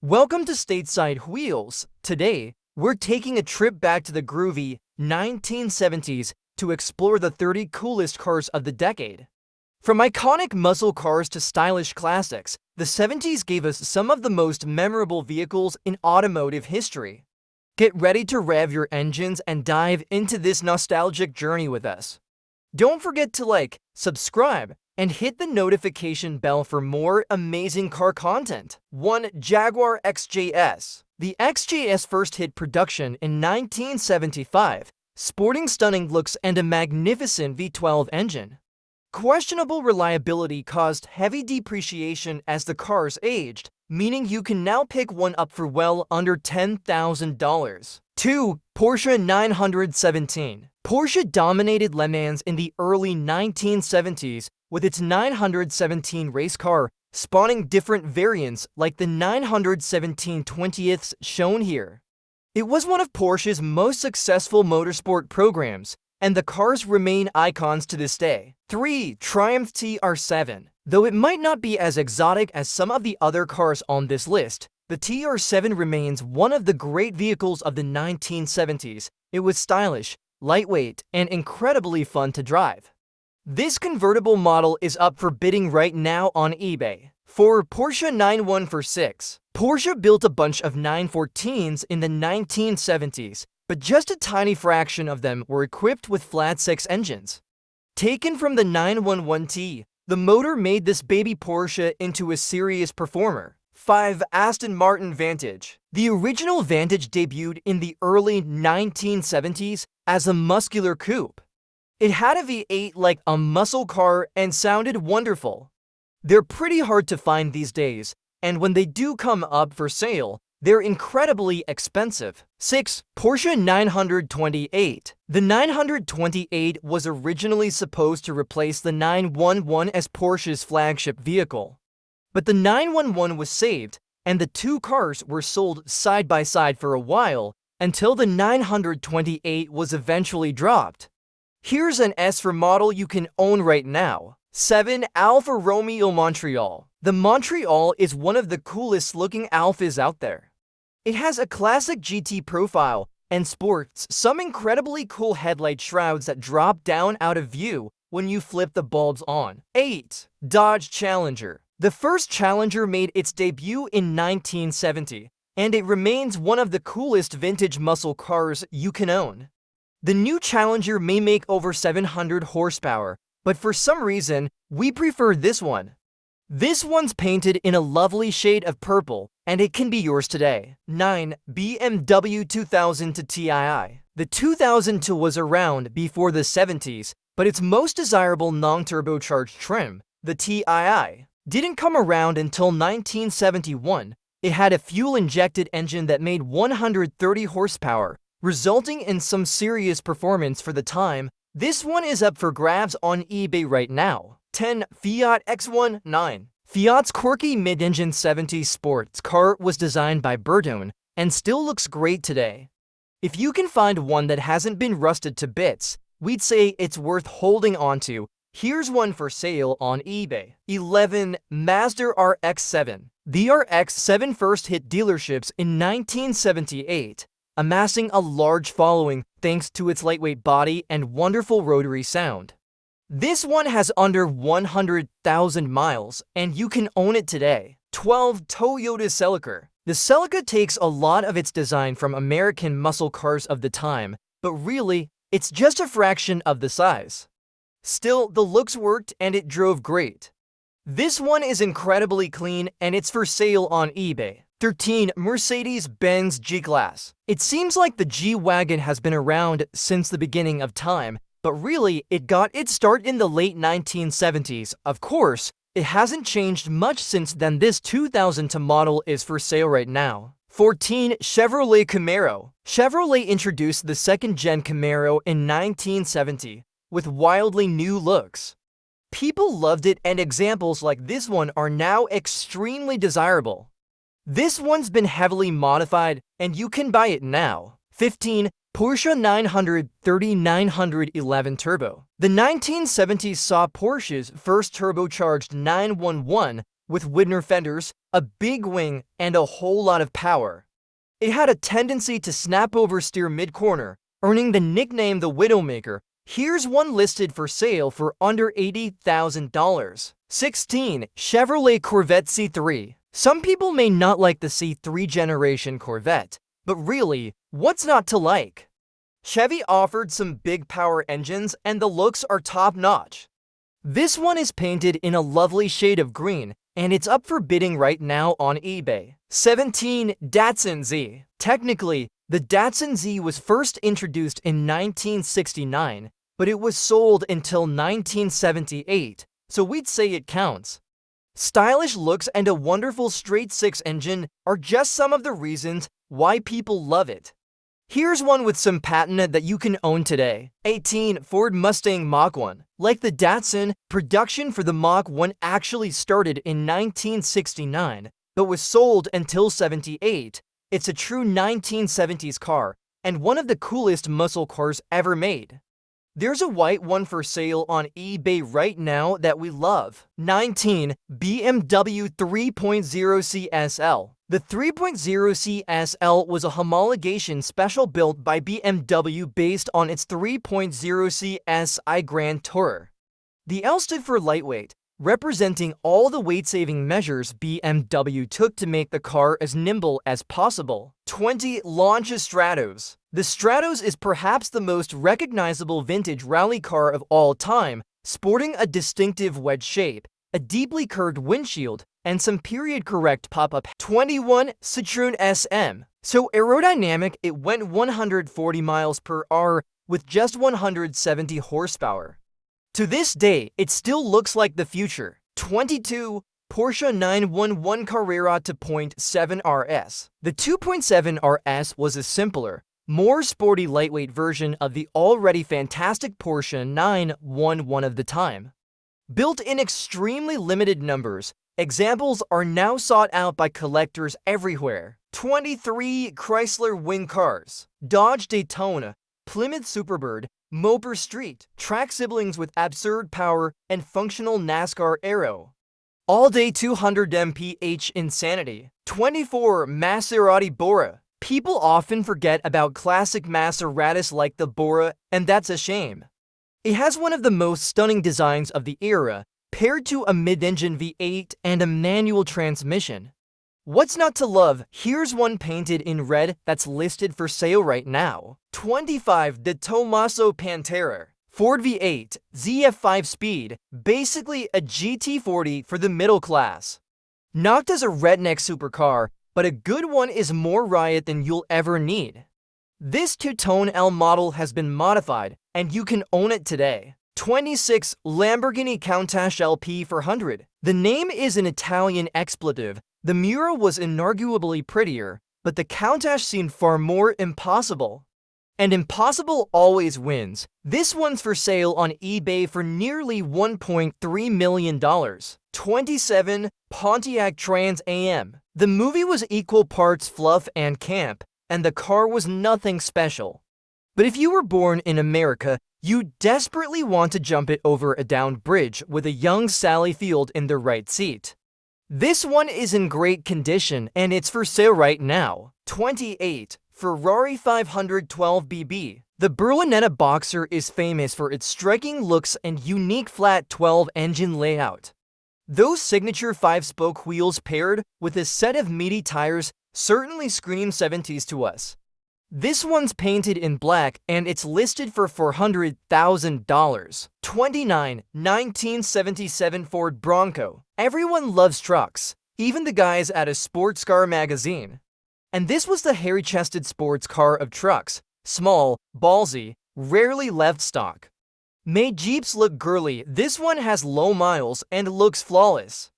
Welcome to Stateside Wheels. Today, we're taking a trip back to the groovy 1970s to explore the 30 coolest cars of the decade. From iconic muscle cars to stylish classics, the 70s gave us some of the most memorable vehicles in automotive history. Get ready to rev your engines and dive into this nostalgic journey with us. Don't forget to like, subscribe, and hit the notification bell for more amazing car content. 1. Jaguar XJS. The XJS first hit production in 1975, sporting stunning looks and a magnificent V12 engine. Questionable reliability caused heavy depreciation as the cars aged, meaning you can now pick one up for well under $10,000. 2. Porsche 917. Porsche dominated Le Mans in the early 1970s with its 917 race car, spawning different variants like the 917 20ths shown here. It was one of Porsche's most successful motorsport programs, and the cars remain icons to this day. 3. Triumph TR7. Though it might not be as exotic as some of the other cars on this list, the TR7 remains one of the great vehicles of the 1970s. It was stylish, lightweight, and incredibly fun to drive. This convertible model is up for bidding right now on eBay. 4. Porsche 914. Porsche built a bunch of 914s in the 1970s, but just a tiny fraction of them were equipped with flat-six engines. Taken from the 911T, the motor made this baby Porsche into a serious performer. 5. Aston Martin Vantage. The original Vantage debuted in the early 1970s as a muscular coupe. It had a V8 like a muscle car and sounded wonderful. They're pretty hard to find these days, and when they do come up for sale, they're incredibly expensive. 6. Porsche 928. The 928 was originally supposed to replace the 911 as Porsche's flagship vehicle. But the 911 was saved, and the two cars were sold side by side for a while until the 928 was eventually dropped. Here's an S for model you can own right now. 7. Alfa Romeo Montreal. The Montreal is one of the coolest looking Alfas out there. It has a classic GT profile and sports some incredibly cool headlight shrouds that drop down out of view when you flip the bulbs on. 8. Dodge Challenger. The first Challenger made its debut in 1970, and it remains one of the coolest vintage muscle cars you can own. The new Challenger may make over 700 horsepower, but for some reason, we prefer this one. This one's painted in a lovely shade of purple, and it can be yours today. 9. BMW 2000 to Tii. The 2000 was around before the 70s, but its most desirable non-turbocharged trim, the Tii, didn't come around until 1971. It had a fuel-injected engine that made 130 horsepower, resulting in some serious performance for the time. This one is up for grabs on eBay right now. 10. Fiat X19. Fiat's quirky mid-engine 70s sports car was designed by Bertone and still looks great today. If you can find one that hasn't been rusted to bits, we'd say it's worth holding onto. Here's one for sale on eBay. 11. Mazda RX-7. The RX-7 first hit dealerships in 1978, amassing a large following thanks to its lightweight body and wonderful rotary sound. This one has under 100,000 miles, and you can own it today. 12. Toyota Celica. The Celica takes a lot of its design from American muscle cars of the time, but really, it's just a fraction of the size. Still, the looks worked and it drove great. This one is incredibly clean and it's for sale on eBay. 13. Mercedes-Benz G-Class. It seems like the G-Wagon has been around since the beginning of time, but really, it got its start in the late 1970s. Of course, it hasn't changed much since then. This 2000 model is for sale right now. 14. Chevrolet Camaro. Chevrolet introduced the second-gen Camaro in 1970 with wildly new looks. People loved it, and examples like this one are now extremely desirable. This one's been heavily modified, and you can buy it now. 15. Porsche 930-911 Turbo. The 1970s saw Porsche's first turbocharged 911 with Widner fenders, a big wing, and a whole lot of power. It had a tendency to snap oversteer mid-corner, earning the nickname the Widowmaker. Here's one listed for sale for under $80,000. 16. Chevrolet Corvette C3. Some people may not like the C3 generation Corvette, but really, what's not to like? Chevy offered some big power engines and the looks are top-notch. This one is painted in a lovely shade of green, and it's up for bidding right now on eBay. 17. Datsun Z. Technically, the Datsun Z was first introduced in 1969, but it was sold until 1978, so we'd say it counts. Stylish looks and a wonderful straight-six engine are just some of the reasons why people love it. Here's one with some patina that you can own today. 18. Ford Mustang Mach-1. Like the Datsun, production for the Mach-1 actually started in 1969, but was sold until 78. It's a true 1970s car, and one of the coolest muscle cars ever made. There's a white one for sale on eBay right now that we love. 19. BMW 3.0 CSL. The 3.0 CSL was a homologation special built by BMW based on its 3.0 CSI Grand Tourer. The L stood for lightweight, representing all the weight-saving measures BMW took to make the car as nimble as possible. 20. Launch Stratos. The Stratos is perhaps the most recognizable vintage rally car of all time, sporting a distinctive wedge shape, a deeply curved windshield, and some period-correct pop-up. 21. Citroën SM. So aerodynamic, it went 140 miles per hour with just 170 horsepower. To this day, it still looks like the future. 22. Porsche 911 Carrera 2.7 RS. The 2.7 RS was a simpler, more sporty lightweight version of the already fantastic Porsche 911 of the time. Built in extremely limited numbers, examples are now sought out by collectors everywhere. 23. Chrysler Wing Cars. Dodge Daytona, Plymouth Superbird, Moper Street, track siblings with absurd power and functional NASCAR aero. All-day 200 mph insanity. 24. Maserati Bora. People often forget about classic Maseratis like the Bora, and that's a shame. It has one of the most stunning designs of the era, paired to a mid-engine V8 and a manual transmission. What's not to love? Here's one painted in red that's listed for sale right now. 25. De Tomaso Pantera. Ford V8, ZF5 speed, basically a GT40 for the middle class. Knocked as a redneck supercar, but a good one is more riot than you'll ever need. This two-tone L model has been modified, and you can own it today. 26. Lamborghini Countach LP 400. The name is an Italian expletive. The Miura was inarguably prettier, but the Countach seemed far more impossible. And impossible always wins. This one's for sale on eBay for nearly $1.3 million. 27. Pontiac Trans Am. The movie was equal parts fluff and camp, and the car was nothing special. But if you were born in America, you desperately want to jump it over a downed bridge with a young Sally Field in the right seat. This one is in great condition, and it's for sale right now. 28. Ferrari 512BB. The Berlinetta Boxer is famous for its striking looks and unique flat 12 engine layout. Those signature 5-spoke wheels paired with a set of meaty tires certainly scream 70s to us. This one's painted in black and it's listed for $400,000. 29. 1977 Ford Bronco. Everyone loves trucks, even the guys at a sports car magazine. And this was the hairy-chested sports car of trucks. Small, ballsy, rarely left stock. Made Jeeps look girly, this one has low miles and looks flawless.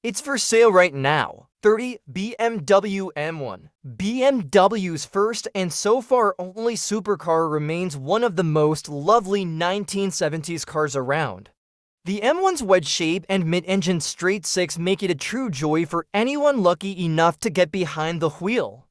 It's for sale right now. 30. BMW M1. BMW's first and so far only supercar remains one of the most lovely 1970s cars around. The M1's wedge shape and mid-engine straight-six make it a true joy for anyone lucky enough to get behind the wheel.